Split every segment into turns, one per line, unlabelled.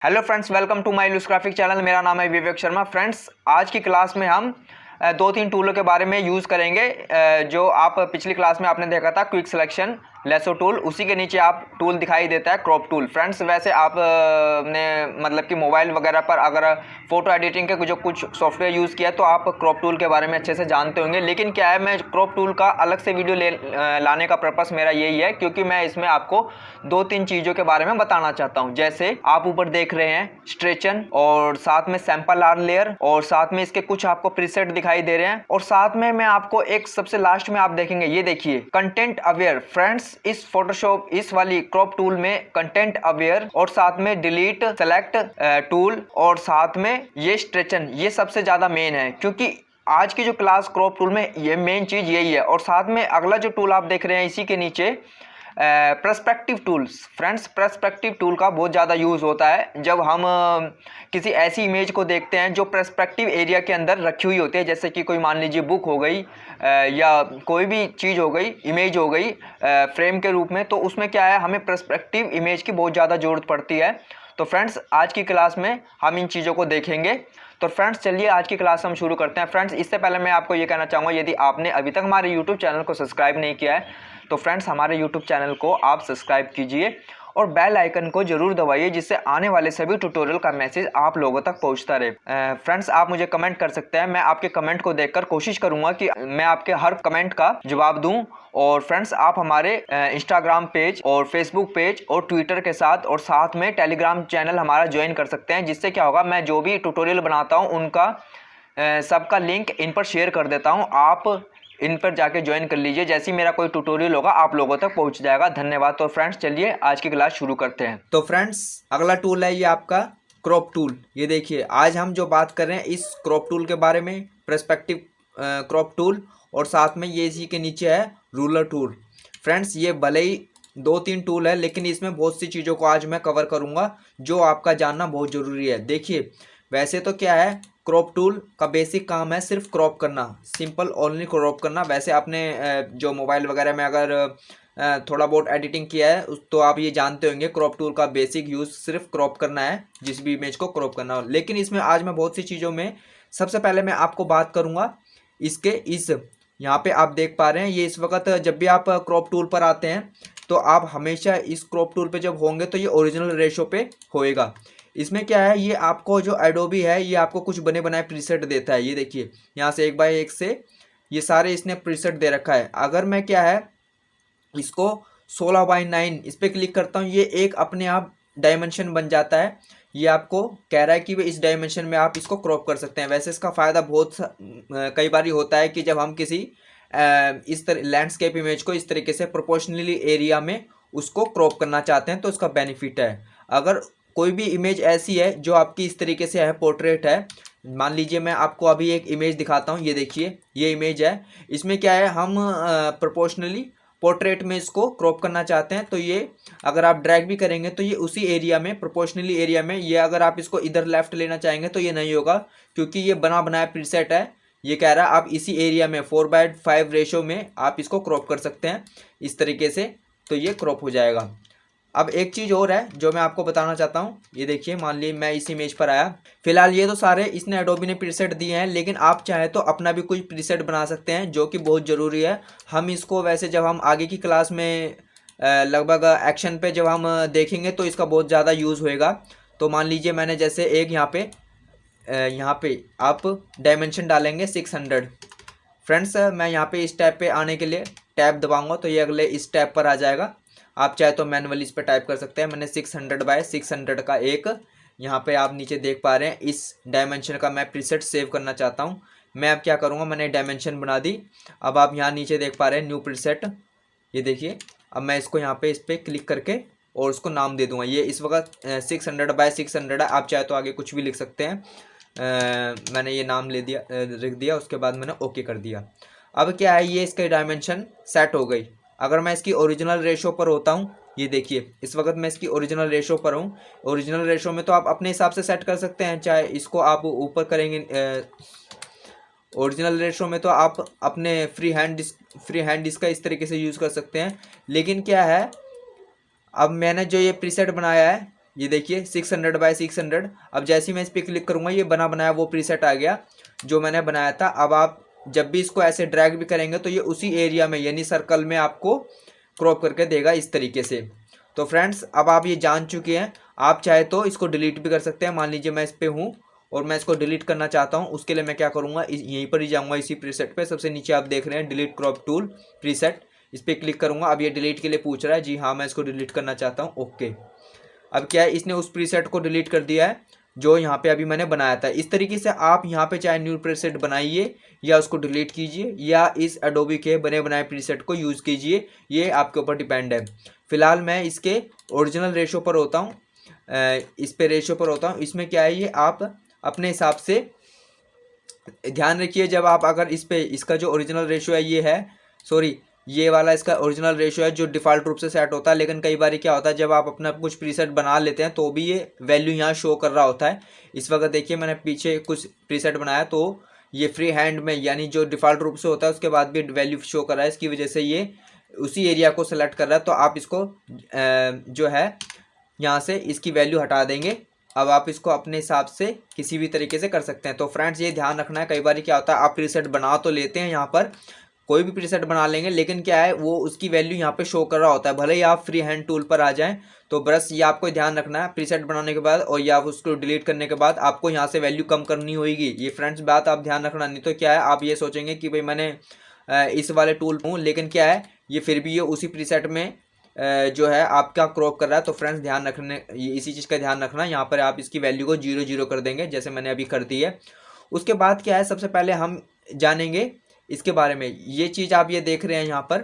Hello friends, welcome to my illustrative channel. मेरा नाम है विवेक शर्मा। फ्रेंड्स, आज की क्लास में हम दो तीन टूलों के बारे में यूज़ करेंगे। जो आप पिछली क्लास में आपने देखा था, क्विक सिलेक्शन, लेसो टूल, उसी के नीचे आप टूल दिखाई देता है क्रॉप टूल। फ्रेंड्स, वैसे आप ने मतलब कि मोबाइल वगैरह पर अगर फ़ोटो एडिटिंग के जो कुछ सॉफ्टवेयर यूज़ किया तो आप क्रॉप टूल के बारे में अच्छे से जानते होंगे। लेकिन क्या है, मैं क्रॉप टूल का अलग से वीडियो लाने का पर्पस मेरा यही है, क्योंकि मैं इसमें आपको दो तीन चीज़ों के बारे में बताना चाहता हूँ। जैसे आप ऊपर देख रहे हैं स्ट्रेचन, और साथ में सैंपल आर लेयर, और साथ में इसके कुछ आपको प्रीसेट दिखाई दे रहे हैं, और साथ में मैं आपको एक सबसे लास्ट में आप देखेंगे, ये देखिए कंटेंट अवेयर। फ्रेंड्स, इस फोटोशॉप इस वाली क्रॉप टूल में कंटेंट अवेयर और साथ में डिलीट सेलेक्ट टूल और साथ में ये स्ट्रेचन, ये सबसे ज्यादा मेन है, क्योंकि आज की जो क्लास क्रॉप टूल में ये मेन चीज यही है। और साथ में अगला जो टूल आप देख रहे हैं इसी के नीचे, perspective tools. Friends, perspective tool का बहुत ज़्यादा यूज़ होता है जब हम किसी ऐसी इमेज को देखते हैं जो पर्सपेक्टिव एरिया के अंदर रखी हुई होती है। जैसे कि कोई मान लीजिए बुक हो गई या कोई भी चीज़ हो गई, इमेज हो गई फ्रेम के रूप में, तो उसमें क्या है, हमें पर्सपेक्टिव इमेज की बहुत ज़्यादा ज़रूरत पड़ती है। तो फ्रेंड्स, आज की क्लास में हम इन चीज़ों को देखेंगे। तो फ्रेंड्स, चलिए आज की क्लास हम शुरू करते हैं। फ्रेंड्स, इससे पहले मैं आपको ये कहना चाहूँगा, यदि आपने अभी तक हमारे यूट्यूब चैनल को सब्सक्राइब नहीं किया है तो फ्रेंड्स हमारे यूट्यूब चैनल को आप सब्सक्राइब कीजिए और बेल आइकन को जरूर दबाइए, जिससे आने वाले सभी ट्यूटोरियल का मैसेज आप लोगों तक पहुंचता रहे। फ्रेंड्स, आप मुझे कमेंट कर सकते हैं। मैं आपके कमेंट को देखकर कोशिश करूंगा कि मैं आपके हर कमेंट का जवाब दूं। और फ्रेंड्स, आप हमारे इंस्टाग्राम पेज और फेसबुक पेज और ट्विटर के साथ और साथ में टेलीग्राम चैनल हमारा ज्वाइन कर सकते हैं, जिससे क्या होगा, मैं जो भी ट्यूटोरियल बनाता हूँ उनका सबका लिंक इन पर शेयर कर देता हूँ। आप इन पर जाके ज्वाइन कर लीजिए, जैसे ही मेरा कोई ट्यूटोरियल होगा आप लोगों तक पहुंच जाएगा। धन्यवाद। तो फ्रेंड्स, चलिए आज की क्लास शुरू करते हैं। तो फ्रेंड्स, अगला टूल है ये आपका क्रॉप टूल। ये देखिए, आज हम जो बात कर रहे हैं इस क्रॉप टूल के बारे में, पर्सपेक्टिव क्रॉप टूल, और साथ में ये इसी के नीचे है रूलर टूल। फ्रेंड्स, ये भले ही दो तीन टूल है, लेकिन इसमें बहुत सी चीज़ों को आज मैं कवर करूँगा जो आपका जानना बहुत ज़रूरी है। देखिए, वैसे तो क्या है, क्रॉप टूल का बेसिक काम है सिर्फ क्रॉप करना, सिंपल ओनली क्रॉप करना। वैसे आपने जो मोबाइल वगैरह में अगर थोड़ा बहुत एडिटिंग किया है तो आप ये जानते होंगे, क्रॉप टूल का बेसिक यूज़ सिर्फ क्रॉप करना है, जिस भी इमेज को क्रॉप करना हो। लेकिन इसमें आज मैं बहुत सी चीज़ों में सबसे पहले मैं आपको बात करूँगा इसके इस, यहाँ पे आप देख पा रहे हैं, ये इस वक्त जब भी आप क्रॉप टूल पर आते हैं तो आप हमेशा इस क्रॉप टूल पे जब होंगे तो ये ओरिजिनल रेशो पे होएगा। इसमें क्या है, ये आपको जो एडोबी है ये आपको कुछ बने बनाए प्रीसेट देता है। ये देखिए, यहाँ से 1 बाय 1 से ये सारे इसने प्रीसेट दे रखा है। अगर मैं क्या है इसको 16:9 इस पर क्लिक करता हूँ, ये एक अपने आप डायमेंशन बन जाता है। ये आपको कह रहा है कि इस डायमेंशन में आप इसको क्रॉप कर सकते हैं। वैसे इसका फ़ायदा बहुत कई बार होता है कि जब हम किसी इस तरह लैंडस्केप इमेज को इस तरीके से प्रोपोर्शनली एरिया में उसको क्रॉप करना चाहते हैं तो इसका बेनिफिट है। अगर कोई भी इमेज ऐसी है जो आपकी इस तरीके से है, पोर्ट्रेट है, मान लीजिए मैं आपको अभी एक इमेज दिखाता हूँ। ये देखिए, ये इमेज है, इसमें क्या है, हम प्रोपोर्शनली पोर्ट्रेट में इसको क्रॉप करना चाहते हैं। तो ये अगर आप ड्रैग भी करेंगे तो ये उसी एरिया में, प्रोपोर्शनली एरिया में, ये अगर आप इसको इधर लेफ्ट लेना चाहेंगे तो ये नहीं होगा, क्योंकि ये बना बनाया प्रीसेट है। ये कह रहा है आप इसी एरिया में 4:5 रेशो में आप इसको क्रॉप कर सकते हैं इस तरीके से, तो ये क्रॉप हो जाएगा। अब एक चीज़ और है जो मैं आपको बताना चाहता हूँ। ये देखिए, मान लीजिए मैं इस इमेज पर आया, फिलहाल ये तो सारे इसने एडोबी ने प्रीसेट दिए हैं, लेकिन आप चाहे तो अपना भी कोई प्रीसेट बना सकते हैं, जो कि बहुत ज़रूरी है। हम इसको वैसे जब हम आगे की क्लास में लगभग एक्शन पे जब हम देखेंगे तो इसका बहुत ज़्यादा यूज़ होएगा। तो मान लीजिए मैंने जैसे एक यहाँ पे आप डायमेंशन डालेंगे 600। फ्रेंड्स, मैं यहाँ पे इस टैब पे आने के लिए टैब दबाऊंगा तो ये अगले इस टैब पर आ जाएगा। आप चाहे तो मैनुअली इस पर टाइप कर सकते हैं। मैंने 600x600 का एक यहाँ पे आप नीचे देख पा रहे हैं, इस डायमेंशन का मैं प्रीसेट सेव करना चाहता हूँ। मैं अब क्या करूँगा, मैंने डायमेंशन बना दी। अब आप यहाँ नीचे देख पा रहे हैं न्यू प्रीसेट। ये देखिए, अब मैं इसको यहाँ पे इस पर क्लिक करके और उसको नाम दे दूँगा। ये इस वक्त 600x600 है, आप चाहे तो आगे कुछ भी लिख सकते हैं। मैंने ये नाम ले दिया, लिख दिया, उसके बाद मैंने ओके कर दिया। अब क्या है, ये इसका डायमेंशन सेट हो गई। अगर मैं इसकी ओरिजिनल रेशो पर होता हूँ, ये देखिए इस वक्त मैं इसकी ओरिजिनल रेशो पर हूँ। ओरिजिनल रेशो में तो आप अपने हिसाब से सेट कर सकते हैं, चाहे इसको आप ऊपर करेंगे। ओरिजिनल रेशो में तो आप अपने फ्री हैंड इसका इस तरीके से यूज़ कर सकते हैं। लेकिन क्या है, अब मैंने जो ये प्रीसेट बनाया है ये देखिए 600 बाय 600। अब जैसे ही मैं इस पर क्लिक करूँगा ये बना बनाया वो प्रीसेट आ गया जो मैंने बनाया था। अब आप जब भी इसको ऐसे ड्रैग भी करेंगे तो ये उसी एरिया में यानी सर्कल में आपको क्रॉप करके देगा इस तरीके से। तो फ्रेंड्स अब आप ये जान चुके हैं। आप चाहे तो इसको डिलीट भी कर सकते हैं। मान लीजिए मैं इस पर हूँ और मैं इसको डिलीट करना चाहता हूँ, उसके लिए मैं क्या करूँगा, यहीं पर ही जाऊँगा इसी प्रीसेट पे। सबसे नीचे आप देख रहे हैं डिलीट क्रॉप टूल प्रीसेट, इस पर क्लिक करूँगा। अब ये डिलीट के लिए पूछ रहा है, जी हाँ मैं इसको डिलीट करना चाहता हूँ, ओके। अब क्या है, इसने उस प्रीसेट को डिलीट कर दिया है जो यहाँ पे अभी मैंने बनाया था। इस तरीके से आप यहाँ पे चाहे न्यू प्रीसेट बनाइए या उसको डिलीट कीजिए या इस एडोबी के बने बनाए प्रीसेट को यूज़ कीजिए, ये आपके ऊपर डिपेंड है। फिलहाल मैं इसके ओरिजिनल रेशो पर होता हूँ, इस पे रेशो पर होता हूँ। इसमें क्या है, ये आप अपने हिसाब से ध्यान रखिए। जब आप अगर इस पे इसका जो ओरिजिनल रेशो है ये है, सॉरी ये वाला इसका ओरिजिनल रेशो है जो डिफ़ॉल्ट रूप से सेट होता है। लेकिन कई बार क्या होता है, जब आप अपना कुछ प्रीसेट बना लेते हैं तो भी ये वैल्यू यहाँ शो कर रहा होता है। इस वक्त देखिए मैंने पीछे कुछ प्रीसेट बनाया तो ये फ्री हैंड में यानी जो डिफ़ॉल्ट रूप से होता है उसके बाद भी वैल्यू शो कर रहा है। इसकी वजह से ये उसी एरिया को सेलेक्ट कर रहा है। तो आप इसको जो है यहाँ से इसकी वैल्यू हटा देंगे। अब आप इसको अपने हिसाब से किसी भी तरीके से कर सकते हैं। तो फ्रेंड्स ये ध्यान रखना है, कई बार क्या होता है आप प्रीसेट बना तो लेते हैं, यहाँ पर कोई भी प्रीसेट बना लेंगे लेकिन क्या है वो उसकी वैल्यू यहाँ पे शो कर रहा होता है। भले ही आप फ्री हैंड टूल पर आ जाएं तो बस ये आपको ध्यान रखना है प्रीसेट बनाने के बाद और या उसको डिलीट करने के बाद आपको यहाँ से वैल्यू कम करनी होगी। ये फ्रेंड्स बात आप ध्यान रखना, नहीं तो क्या है आप ये सोचेंगे कि भाई मैंने इस वाले टूल हूँ लेकिन क्या है ये फिर भी ये उसी प्रीसेट में जो है आपका क्रॉप कर रहा है। तो फ्रेंड्स ध्यान रखने, इसी चीज़ का ध्यान रखना। यहाँ पर आप इसकी वैल्यू को 0 कर देंगे जैसे मैंने अभी कर दी है। उसके बाद क्या है, सबसे पहले हम जानेंगे इसके बारे में। ये चीज़ आप ये देख रहे हैं यहाँ पर,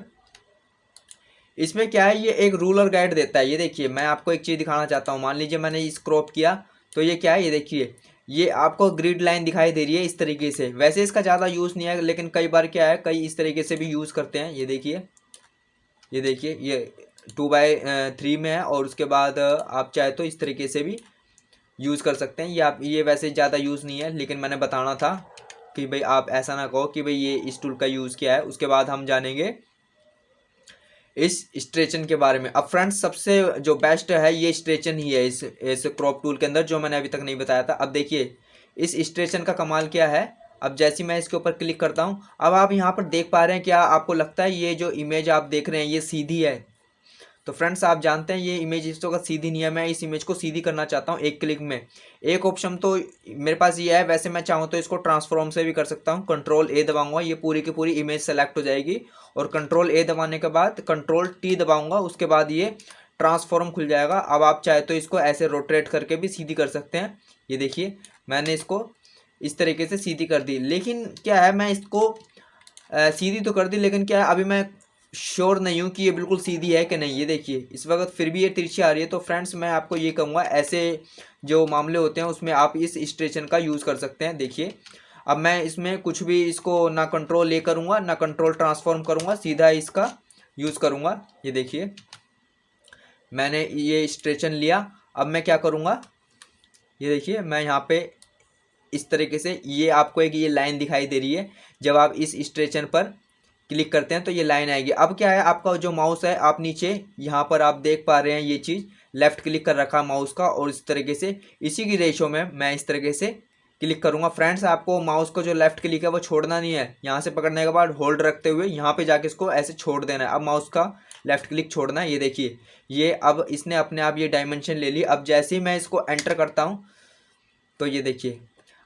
इसमें क्या है ये एक रूलर गाइड देता है। ये देखिए मैं आपको एक चीज़ दिखाना चाहता हूँ। मान लीजिए मैंने इस क्रॉप किया तो ये क्या है, ये देखिए ये आपको ग्रिड लाइन दिखाई दे रही है इस तरीके से। वैसे इसका ज़्यादा यूज़ नहीं है लेकिन कई बार क्या है कई इस तरीके से भी यूज़ करते हैं। ये देखिए ये 2/3 में है और उसके बाद आप चाहे तो इस तरीके से भी यूज़ कर सकते हैं। ये आप ये वैसे ज़्यादा यूज़ नहीं है लेकिन मैंने बताना था कि भाई आप ऐसा ना कहो कि भाई ये इस टूल का यूज़ किया है। उसके बाद हम जानेंगे इस स्ट्रेचन के बारे में। अब फ्रेंड्स सबसे जो बेस्ट है ये स्ट्रेचन ही है इस क्रॉप टूल के अंदर, जो मैंने अभी तक नहीं बताया था। अब देखिए इस स्ट्रेचन का कमाल क्या है। अब जैसे मैं इसके ऊपर क्लिक करता हूँ, अब आप यहाँ पर देख पा रहे हैं, क्या आपको लगता है ये जो इमेज आप देख रहे हैं ये सीधी है? तो फ्रेंड्स आप जानते हैं ये इमेज इस वक्त सीधी नहीं है। मैं इस इमेज को सीधी करना चाहता हूँ एक क्लिक में। एक ऑप्शन तो मेरे पास ये है, वैसे मैं चाहूँ तो इसको ट्रांसफॉर्म से भी कर सकता हूँ। Ctrl+A दबाऊंगा, ये पूरी की पूरी इमेज सेलेक्ट हो जाएगी और Ctrl+A दबाने के बाद Ctrl+T दबाऊंगा, उसके बाद ये ट्रांसफॉर्म खुल जाएगा। अब आप चाहे तो इसको ऐसे रोटेट करके भी सीधी कर सकते हैं। ये देखिए मैंने इसको इस तरीके से सीधी कर दी। लेकिन क्या है मैं इसको सीधी तो कर दी लेकिन क्या है अभी मैं श्योर नहीं हूँ कि ये बिल्कुल सीधी है कि नहीं। ये देखिए इस वक्त फिर भी ये तिरछी आ रही है। तो फ्रेंड्स मैं आपको ये कहूँगा ऐसे जो मामले होते हैं उसमें आप इस स्ट्रेचन का यूज़ कर सकते हैं। देखिए अब मैं इसमें कुछ भी इसको ना Ctrl+A करूँगा ना कंट्रोल ट्रांसफॉर्म करूँगा, सीधा इसका यूज़ करूँगा। ये देखिए मैंने ये स्ट्रेचन लिया। अब मैं क्या करूँगा, ये देखिए मैं यहाँ पे इस तरीके से ये आपको एक ये लाइन दिखाई दे रही है। जब आप इस स्ट्रेचन पर क्लिक करते हैं तो ये लाइन आएगी। अब क्या है आपका जो माउस है आप नीचे यहाँ पर आप देख पा रहे हैं ये चीज़ लेफ़्ट क्लिक कर रखा माउस का और इस तरीके से इसी की रेशो में मैं इस तरीके से क्लिक करूँगा। फ्रेंड्स आपको माउस को जो लेफ़्ट क्लिक है वो छोड़ना नहीं है। यहाँ से पकड़ने के बाद होल्ड रखते हुए यहाँ पे जाके इसको ऐसे छोड़ देना है। अब माउस का लेफ़्ट क्लिक छोड़ना है। ये देखिए ये अब इसने अपने आप ये डायमेंशन ले ली। अब जैसे ही मैं इसको एंटर करता हूँ तो ये देखिए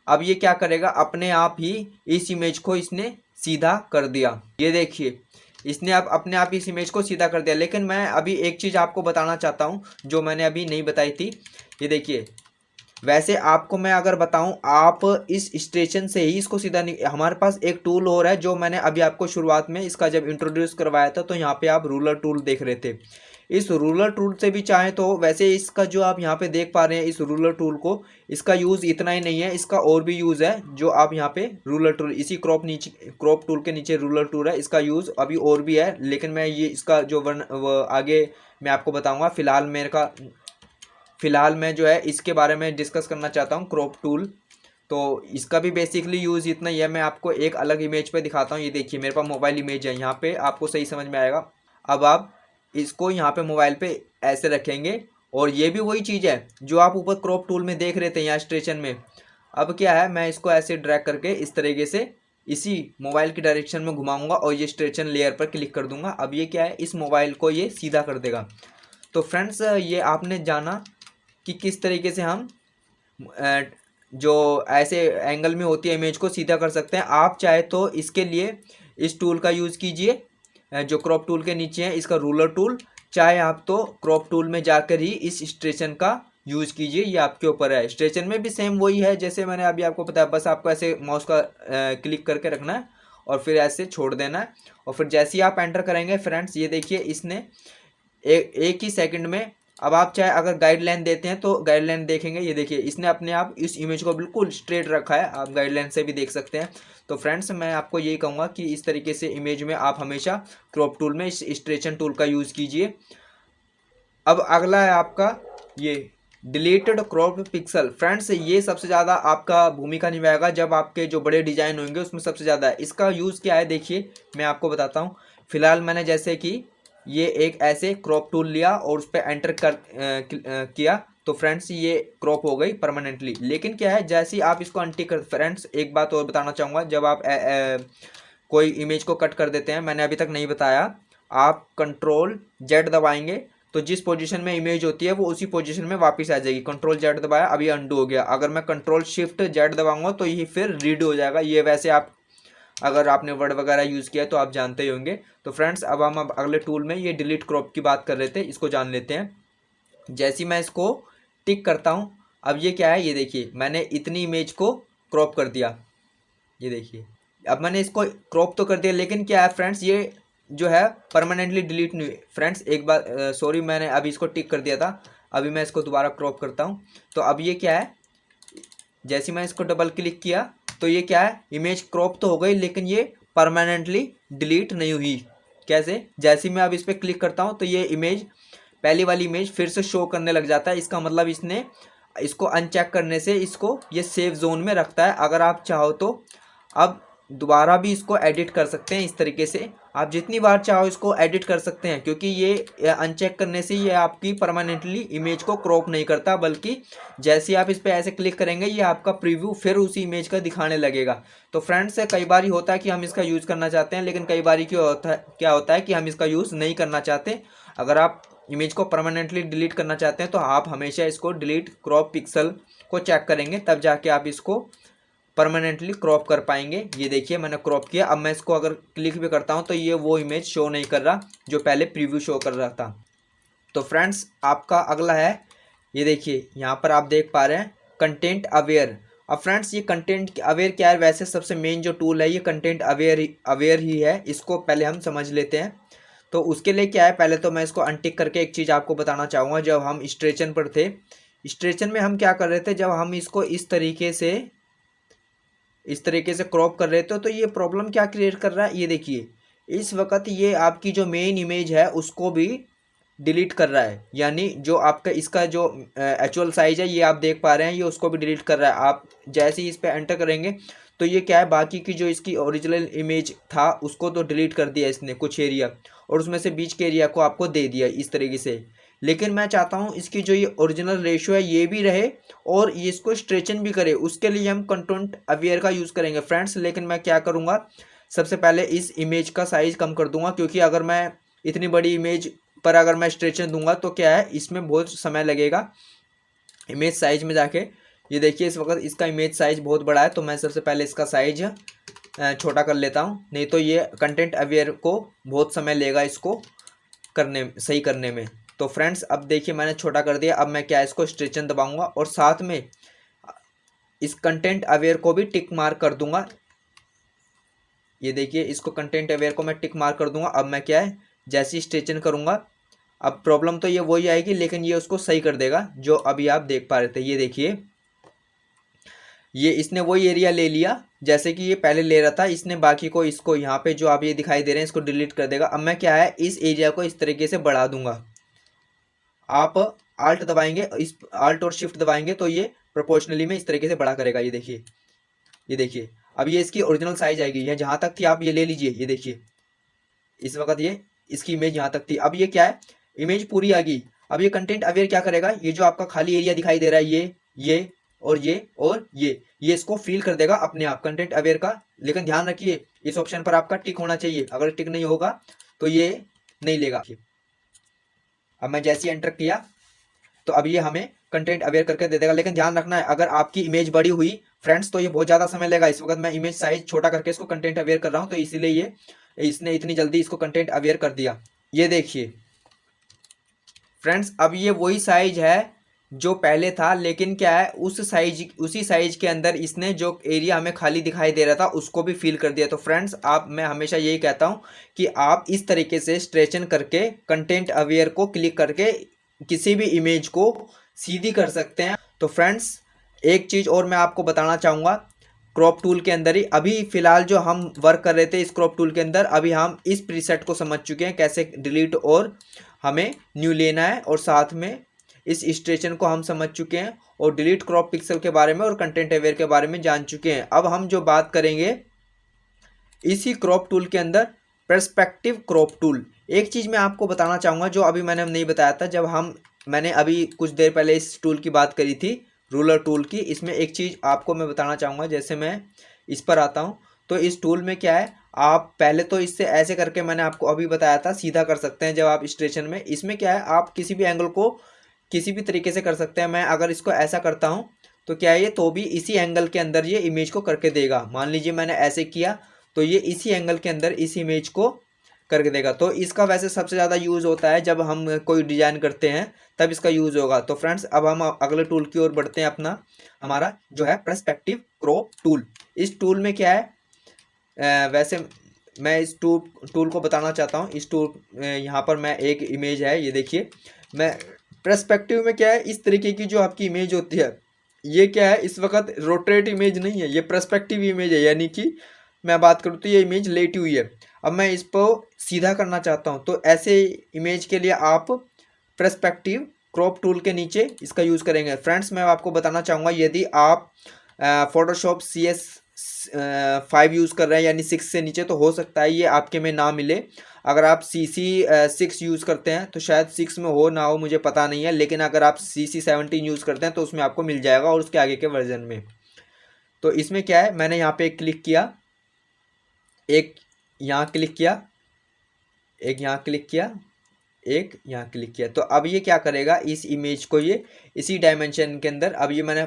अब ये क्या करेगा, अपने आप ही इस इमेज को इसने सीधा कर दिया। ये देखिए इसने अब अपने आप इस इमेज को सीधा कर दिया। लेकिन मैं अभी एक चीज़ आपको बताना चाहता हूँ जो मैंने अभी नहीं बताई थी। ये देखिए वैसे आपको मैं अगर बताऊं आप इस स्टेशन से ही इसको सीधा नहीं, हमारे पास एक टूल और है जो मैंने अभी आपको शुरुआत में इसका जब इंट्रोड्यूस करवाया था तो यहाँ पे आप रूलर टूल देख रहे थे। इस रूलर टूल से भी चाहें तो वैसे इसका जो आप यहाँ पे देख पा रहे हैं इस रूलर टूल को, इसका यूज़ इतना ही नहीं है, इसका और भी यूज़ है। जो आप यहाँ पे रूलर टूल इसी क्रॉप टूल के नीचे रूलर टूल है, इसका यूज़ अभी और भी है। लेकिन मैं ये इसका जो आगे मैं आपको बताऊँगा। फ़िलहाल मैं जो है इसके बारे में डिस्कस करना चाहता हूँ क्रॉप टूल। तो इसका भी बेसिकली यूज़ इतना ही है। मैं आपको एक अलग इमेज पे दिखाता हूँ। ये देखिए मेरे पास मोबाइल इमेज है, यहाँ पे आपको सही समझ में आएगा। अब आप इसको यहाँ पे मोबाइल पे ऐसे रखेंगे और ये भी वही चीज़ है जो आप ऊपर क्रॉप टूल में देख रहे थे यहाँ स्ट्रेचन में। अब क्या है, मैं इसको ऐसे ड्रैग करके इस तरीके से इसी मोबाइल की डायरेक्शन में घुमाऊंगा और ये स्ट्रेचन लेयर पर क्लिक कर दूंगा। अब ये क्या है, इस मोबाइल को ये सीधा कर देगा। तो फ्रेंड्स, ये आपने जाना कि किस तरीके से हम जो ऐसे एंगल में होती है इमेज को सीधा कर सकते हैं। आप चाहे तो इसके लिए इस टूल का यूज़ कीजिए जो क्रॉप टूल के नीचे है, इसका रूलर टूल। चाहे आप तो क्रॉप टूल में जाकर ही इस स्ट्रेचन का यूज़ कीजिए, ये आपके ऊपर है। स्ट्रेचन में भी सेम वही है जैसे मैंने अभी आपको बताया, बस आपको ऐसे माउस का क्लिक करके रखना है और फिर ऐसे छोड़ देना है। और फिर जैसे ही आप एंटर करेंगे फ्रेंड्स, ये देखिए इसने एक ही सेकंड में, अब आप चाहे अगर गाइडलाइन देते हैं तो गाइडलाइन देखेंगे, ये देखिए इसने अपने आप इस इमेज को बिल्कुल स्ट्रेट रखा है। आप गाइडलाइन से भी देख सकते हैं। तो फ्रेंड्स, मैं आपको यही कहूँगा कि इस तरीके से इमेज में आप हमेशा क्रॉप टूल में इस स्ट्रेचन टूल का यूज़ कीजिए। अब अगला है आपका ये डिलीटेड क्रॉप्ड पिक्सल। फ्रेंड्स, ये सबसे ज़्यादा आपका भूमिका निभाएगा जब आपके जो बड़े डिजाइन होंगे उसमें सबसे ज़्यादा है। इसका यूज़ क्या है देखिए, मैं आपको बताता हूँ। फिलहाल मैंने जैसे कि ये एक ऐसे क्रॉप टूल लिया और उस पर एंटर किया तो फ्रेंड्स ये क्रॉप हो गई परमानेंटली। लेकिन क्या है, जैसे ही आप इसको अनटिक कर, फ्रेंड्स एक बात और बताना चाहूँगा, जब आप कोई इमेज को कट कर देते हैं, मैंने अभी तक नहीं बताया, आप कंट्रोल जेड दबाएंगे तो जिस पोजीशन में इमेज होती है वो उसी पोजीशन में वापस आ जाएगी। कंट्रोल जेड दबाया, अभी अंडू हो गया। अगर मैं कंट्रोल शिफ्ट जेड दबाऊंगा तो ये फिर रीड हो जाएगा। ये वैसे आप अगर आपने वर्ड वगैरह यूज़ किया तो आप जानते ही होंगे। तो फ्रेंड्स, अब हम अगले टूल में ये डिलीट क्रॉप की बात कर रहे थे, इसको जान लेते हैं। जैसे ही मैं इसको टिक करता हूँ, अब ये क्या है, ये देखिए मैंने इतनी इमेज को क्रॉप कर दिया। ये देखिए अब मैंने इसको क्रॉप तो कर दिया, लेकिन क्या है फ्रेंड्स, ये जो है परमानेंटली डिलीट नहीं हुई। फ्रेंड्स एक बार सॉरी, मैंने अभी इसको टिक कर दिया था। अभी मैं इसको दोबारा क्रॉप करता हूँ। तो अब ये क्या है, जैसे मैं इसको डबल क्लिक किया तो ये क्या है, इमेज क्रॉप तो हो गई लेकिन ये परमानेंटली डिलीट नहीं हुई। कैसे, जैसे मैं अब इस पर क्लिक करता हूँ तो ये इमेज, पहली वाली इमेज फिर से शो करने लग जाता है। इसका मतलब इसने इसको अनचेक करने से इसको ये सेव जोन में रखता है। अगर आप चाहो तो अब दोबारा भी इसको एडिट कर सकते हैं। इस तरीके से आप जितनी बार चाहो इसको एडिट कर सकते हैं, क्योंकि ये अनचेक करने से ये आपकी परमानेंटली इमेज को क्रॉप नहीं करता, बल्कि जैसे ही आप इस पर ऐसे क्लिक करेंगे ये आपका प्रीव्यू फिर उसी इमेज का दिखाने लगेगा। तो फ्रेंड्स, कई बार होता है कि हम इसका यूज़ करना चाहते हैं, लेकिन कई बार क्या होता है कि हम इसका यूज़ नहीं करना चाहते। अगर आप इमेज को परमानेंटली डिलीट करना चाहते हैं तो आप हमेशा इसको डिलीट क्रॉप पिक्सल को चेक करेंगे, तब जाके आप इसको परमानेंटली क्रॉप कर पाएंगे। ये देखिए मैंने क्रॉप किया। अब मैं इसको अगर क्लिक भी करता हूँ तो ये वो इमेज शो नहीं कर रहा जो पहले प्रीव्यू शो कर रहा था। तो फ्रेंड्स, आपका अगला है, ये देखिए यहाँ पर आप देख पा रहे हैं कंटेंट अवेयर। अब फ्रेंड्स, ये कंटेंट अवेयर क्या है, वैसे सबसे मेन जो टूल है ये कंटेंट अवेयर ही है। इसको पहले हम समझ लेते हैं। तो उसके लिए क्या है, पहले तो मैं इसको अनटिक करके एक चीज़ आपको बताना चाहूँगा। जब हम स्ट्रेचन पर थे, स्ट्रेचन में हम क्या कर रहे थे, जब हम इसको इस तरीके से क्रॉप कर रहे थे तो ये प्रॉब्लम क्या क्रिएट कर रहा है, ये देखिए इस वक्त ये आपकी जो मेन इमेज है उसको भी डिलीट कर रहा है। यानी जो आपका इसका जो एक्चुअल साइज है ये आप देख पा रहे हैं, ये उसको भी डिलीट कर रहा है। आप जैसे ही इस पर एंटर करेंगे तो ये क्या है, बाकी की जो इसकी ओरिजिनल इमेज था उसको तो डिलीट कर दिया इसने कुछ एरिया, और उसमें से बीच के एरिया को आपको दे दिया इस तरीके से। लेकिन मैं चाहता हूँ इसकी जो ये ओरिजिनल रेशियो है ये भी रहे और ये इसको स्ट्रेचन भी करे। उसके लिए हम कंटेंट अवेयर का यूज़ करेंगे फ्रेंड्स। लेकिन मैं क्या करूँगा, सबसे पहले इस इमेज का साइज़ कम कर दूंगा, क्योंकि अगर मैं इतनी बड़ी इमेज पर अगर मैं स्ट्रेचन दूंगा तो क्या है, इसमें बहुत समय लगेगा। इमेज साइज में जाके ये देखिए इस वक्त इसका इमेज साइज बहुत बड़ा है, तो मैं सबसे पहले इसका साइज छोटा कर लेता हूँ, नहीं तो ये कंटेंट अवेयर को बहुत समय लेगा इसको सही करने में। तो फ्रेंड्स, अब देखिए मैंने छोटा कर दिया। अब मैं क्या इसको स्ट्रेचन दबाऊंगा और साथ में इस कंटेंट अवेयर को भी टिक मार्क कर दूंगा। ये देखिए इसको कंटेंट अवेयर को मैं टिक मार्क कर दूंगा। अब मैं क्या है, जैसे ही स्ट्रेचन करूंगा, अब प्रॉब्लम तो ये वही आएगी लेकिन ये उसको सही कर देगा जो अभी आप देख पा रहे थे। ये देखिए ये इसने वही एरिया ले लिया जैसे कि ये पहले ले रहा था, इसने बाकी को इसको यहाँ पे जो आप ये दिखाई दे रहे हैं इसको डिलीट कर देगा। अब मैं क्या है, इस एरिया को इस तरीके से बढ़ा दूंगा। आप आल्ट दबाएंगे, इस आल्ट और शिफ्ट दबाएंगे तो ये प्रोपोर्शनली में इस तरीके से बड़ा करेगा। ये देखिए अब ये इसकी ओरिजिनल साइज आएगी। ये जहाँ तक थी आप ये ले लीजिए। ये देखिए इस वक्त ये इसकी इमेज यहाँ तक थी। अब ये क्या है, इमेज पूरी आ गई।
अब ये कंटेंट अवेयर क्या करेगा, ये जो आपका खाली एरिया दिखाई दे रहा है ये और ये इसको फिल कर देगा अपने आप कंटेंट अवेयर का। लेकिन ध्यान रखिए इस ऑप्शन पर आपका टिक होना चाहिए, अगर टिक नहीं होगा तो ये नहीं लेगा। अब मैं जैसे ही एंटर किया तो अब ये हमें कंटेंट अवेयर करके दे देगा। लेकिन ध्यान रखना है अगर आपकी इमेज बड़ी हुई फ्रेंड्स तो ये बहुत ज़्यादा समय लेगा। इस वक्त मैं इमेज साइज छोटा करके इसको कंटेंट अवेयर कर रहा हूँ, तो इसीलिए ये इसने इतनी जल्दी इसको कंटेंट अवेयर कर दिया। ये देखिए फ्रेंड्स, अब ये वही साइज है जो पहले था, लेकिन क्या है उसी साइज के अंदर इसने जो एरिया हमें खाली दिखाई दे रहा था उसको भी फिल कर दिया। तो फ्रेंड्स मैं हमेशा यही कहता हूँ कि आप इस तरीके से स्ट्रेचन करके कंटेंट अवेयर को क्लिक करके किसी भी इमेज को सीधी कर सकते हैं। तो फ्रेंड्स एक चीज़ और मैं आपको बताना चाहूँगा, क्रॉप टूल के अंदर ही अभी फ़िलहाल जो हम वर्क कर रहे थे इस क्रॉप टूल के अंदर, अभी हम इस प्रीसेट को समझ चुके हैं कैसे डिलीट और हमें न्यू लेना है, और साथ में इस स्ट्रेचन को हम समझ चुके हैं और डिलीट क्रॉप पिक्सल के बारे में और कंटेंट अवेयर के बारे में जान चुके हैं। अब हम जो बात करेंगे इसी क्रॉप टूल के अंदर पर्सपेक्टिव क्रॉप टूल। एक चीज़ मैं आपको बताना चाहूँगा जो अभी मैंने नहीं बताया था, मैंने अभी कुछ देर पहले इस टूल की बात करी थी, रूलर टूल की। इसमें एक चीज़ आपको मैं बताना चाहूँगा, जैसे मैं इस पर आता हूँ तो इस टूल में क्या है, आप पहले तो इससे ऐसे करके मैंने आपको अभी बताया था सीधा कर सकते हैं जब आप स्ट्रेचन में। इसमें क्या है, आप किसी भी एंगल को किसी भी तरीके से कर सकते हैं। मैं अगर इसको ऐसा करता हूँ तो क्या है, ये तो भी इसी एंगल के अंदर ये इमेज को करके देगा। मान लीजिए मैंने ऐसे किया तो ये इसी एंगल के अंदर इस इमेज को करके देगा। तो इसका वैसे सबसे ज़्यादा यूज़ होता है जब हम कोई डिज़ाइन करते हैं, तब इसका यूज़ होगा। तो फ्रेंड्स अब हम अगले टूल की ओर बढ़ते हैं। हमारा जो है पर्सपेक्टिव क्रॉप टूल। इस टूल में क्या है, वैसे मैं इस टूल को बताना चाहता हूँ। इस टूल यहाँ पर मैं एक इमेज है, ये देखिए। मैं पर्सपेक्टिव में क्या है, इस तरीके की जो आपकी इमेज होती है, ये क्या है इस वक्त रोटेट इमेज नहीं है, ये पर्सपेक्टिव इमेज है, यानी कि मैं बात करूँ तो ये इमेज लेटी हुई है। अब मैं इसको सीधा करना चाहता हूँ, तो ऐसे इमेज के लिए आप पर्सपेक्टिव क्रॉप टूल के नीचे इसका यूज़ करेंगे। फ्रेंड्स मैं आपको बताना चाहूँगा, यदि आप फोटोशॉप CS5 यूज़ कर रहे हैं यानी 6 से नीचे, तो हो सकता है ये आपके में ना मिले। अगर आप CC6 यूज़ करते हैं तो शायद 6 में हो ना हो, मुझे पता नहीं है, लेकिन अगर आप CC17 यूज़ करते हैं तो उसमें आपको मिल जाएगा और उसके आगे के वर्जन में। तो इसमें क्या है, मैंने यहाँ पे क्लिक किया, एक यहाँ क्लिक किया, एक यहाँ क्लिक किया, एक यहाँ क्लिक किया, तो अब ये क्या करेगा, इस इमेज को ये इसी डायमेंशन के अंदर, अब ये मैंने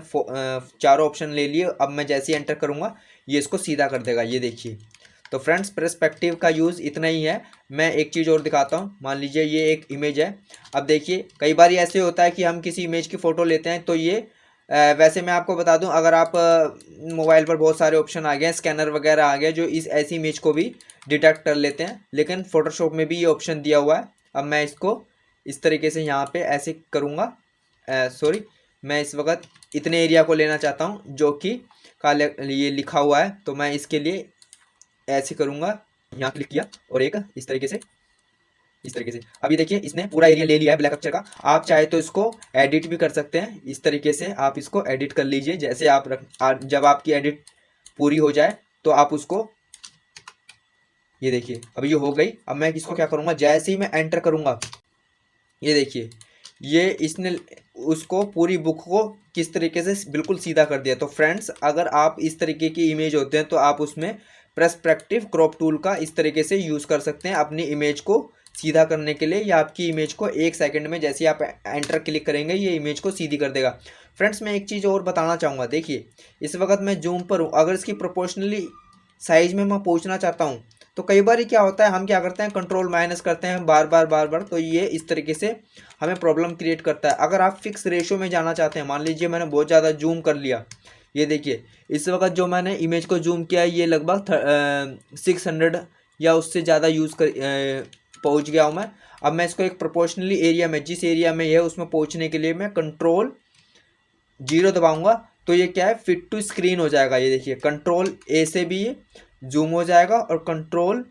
चारों ऑप्शन ले लिए। अब मैं जैसे ही एंटर करूँगा ये इसको सीधा कर देगा, ये देखिए। तो फ्रेंड्स पर्सपेक्टिव का यूज़ इतना ही है। मैं एक चीज़ और दिखाता हूँ। मान लीजिए ये एक इमेज है। अब देखिए कई बार ऐसे होता है कि हम किसी इमेज की फ़ोटो लेते हैं तो ये वैसे मैं आपको बता दूं, अगर आप मोबाइल पर बहुत सारे ऑप्शन आ गए हैं, स्कैनर वगैरह आ गए जो इस ऐसी इमेज को भी डिटेक्ट कर लेते हैं, लेकिन फ़ोटोशॉप में भी ये ऑप्शन दिया हुआ है। अब मैं इसको इस तरीके से यहाँ पे ऐसे करूँगा, सॉरी, मैं इस वक्त इतने एरिया को लेना चाहता हूँ जो कि काले ये लिखा हुआ है, तो मैं इसके लिए ऐसे करूँगा, यहाँ क्लिक किया और एक इस तरीके से अभी देखिए इसने पूरा एरिया ले लिया है ब्लैक अक्षर का। आप चाहे तो इसको एडिट भी कर सकते हैं, इस तरीके से आप इसको एडिट कर लीजिए। जैसे जब आपकी एडिट पूरी हो जाए तो आप उसको, ये देखिए अब ये हो गई। अब मैं इसको क्या करूँगा, जैसे ही मैं एंटर करूँगा, ये देखिए ये इसने उसको पूरी बुक को किस तरीके से बिल्कुल सीधा कर दिया। तो फ्रेंड्स अगर आप इस तरीके की इमेज होते हैं तो आप उसमें पर्सपेक्टिव क्रॉप टूल का इस तरीके से यूज़ कर सकते हैं अपनी इमेज को सीधा करने के लिए, या आपकी इमेज को 1 सेकंड में जैसे आप एंटर क्लिक करेंगे ये इमेज को सीधी कर देगा। फ्रेंड्स मैं एक चीज़ और बताना चाहूँगा, देखिए इस वक्त मैं जूम पर हूँ, अगर इसकी प्रोपोर्शनली साइज में मैं पहुँचना चाहता हूँ तो कई बार क्या होता है, हम क्या करते हैं कंट्रोल माइनस करते हैं बार बार, तो ये इस तरीके से हमें प्रॉब्लम क्रिएट करता है। अगर आप फिक्स रेशो में जाना चाहते हैं, मान लीजिए मैंने बहुत ज़्यादा जूम कर लिया, ये देखिए इस वक्त जो मैंने इमेज को जूम किया है ये लगभग 600 या उससे ज़्यादा पहुँच गया हूँ मैं। अब मैं इसको एक प्रोपोर्शनली एरिया में, जिस एरिया में है उसमें पहुँचने के लिए मैं कंट्रोल 0 दबाऊँगा तो ये क्या है, फिट टू स्क्रीन हो जाएगा। ये देखिए कंट्रोल A से भी ये जूम हो जाएगा और कंट्रोल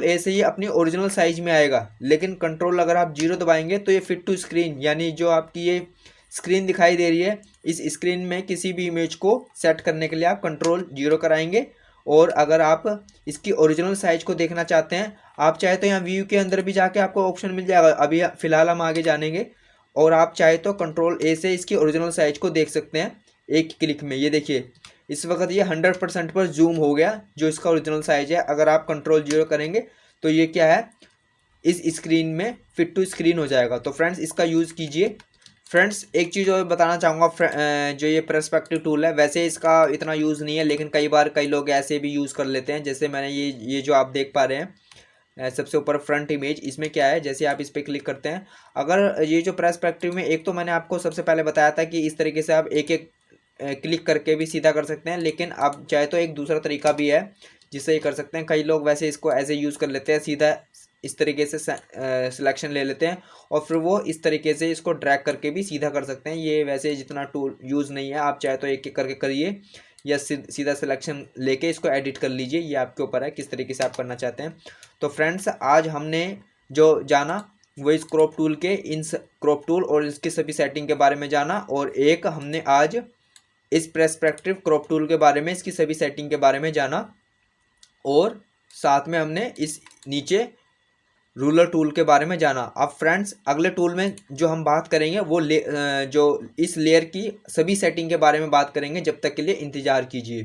A से ये अपनी ओरिजिनल साइज में आएगा। लेकिन कंट्रोल अगर आप 0 दबाएंगे तो ये फिट टू स्क्रीन, यानी जो आपकी ये स्क्रीन दिखाई दे रही है, इस स्क्रीन में किसी भी इमेज को सेट करने के लिए आप कंट्रोल 0 कराएंगे। और अगर आप इसकी ओरिजिनल साइज को देखना चाहते हैं, आप चाहे तो यहाँ व्यू के अंदर भी जाके आपको ऑप्शन मिल जाएगा, अभी फिलहाल हम आगे जानेंगे। और आप चाहे तो कंट्रोल ए से इसकी ओरिजिनल साइज को देख सकते हैं एक क्लिक में। ये देखिए इस वक्त ये 100% पर जूम हो गया जो इसका ओरिजिनल साइज है। अगर आप कंट्रोल 0 करेंगे तो ये क्या है, इस स्क्रीन में फिट टू स्क्रीन हो जाएगा। तो फ्रेंड्स इसका यूज़ कीजिए। फ्रेंड्स एक चीज़ और बताना चाहूँगा, जो ये पर्सपेक्टिव टूल है वैसे इसका इतना यूज़ नहीं है, लेकिन कई बार कई लोग ऐसे भी यूज़ कर लेते हैं। जैसे मैंने ये जो आप देख पा रहे हैं सबसे ऊपर फ्रंट इमेज, इसमें क्या है, जैसे आप इस पर क्लिक करते हैं, अगर ये जो पर्सपेक्टिव में, एक तो मैंने आपको सबसे पहले बताया था कि इस तरीके से आप एक एक क्लिक करके भी सीधा कर सकते हैं, लेकिन आप चाहे तो एक दूसरा तरीका भी है जिससे ये कर सकते हैं। कई लोग वैसे इसको ऐसे यूज़ कर लेते हैं, सीधा इस तरीके से सिलेक्शन ले लेते हैं और फिर वो इस तरीके से इसको ड्रैग करके भी सीधा कर सकते हैं। ये वैसे जितना टूल यूज़ नहीं है, आप चाहे तो एक एक करके करिए या सीधा सिलेक्शन लेके इसको एडिट कर लीजिए, ये आपके ऊपर है किस तरीके से आप करना चाहते हैं। तो फ्रेंड्स आज हमने जो जाना वो इस क्रॉप टूल के, इन क्रॉप टूल और इसकी सभी सेटिंग के बारे में जाना, और एक हमने आज इस पर्सपेक्टिव क्रॉप टूल के बारे में, इसकी सभी सेटिंग के बारे में जाना, और साथ में हमने इस नीचे रूलर टूल के बारे में जाना। अब फ्रेंड्स अगले टूल में जो हम बात करेंगे वो जो इस लेयर की सभी सेटिंग के बारे में बात करेंगे। जब तक के लिए इंतज़ार कीजिए।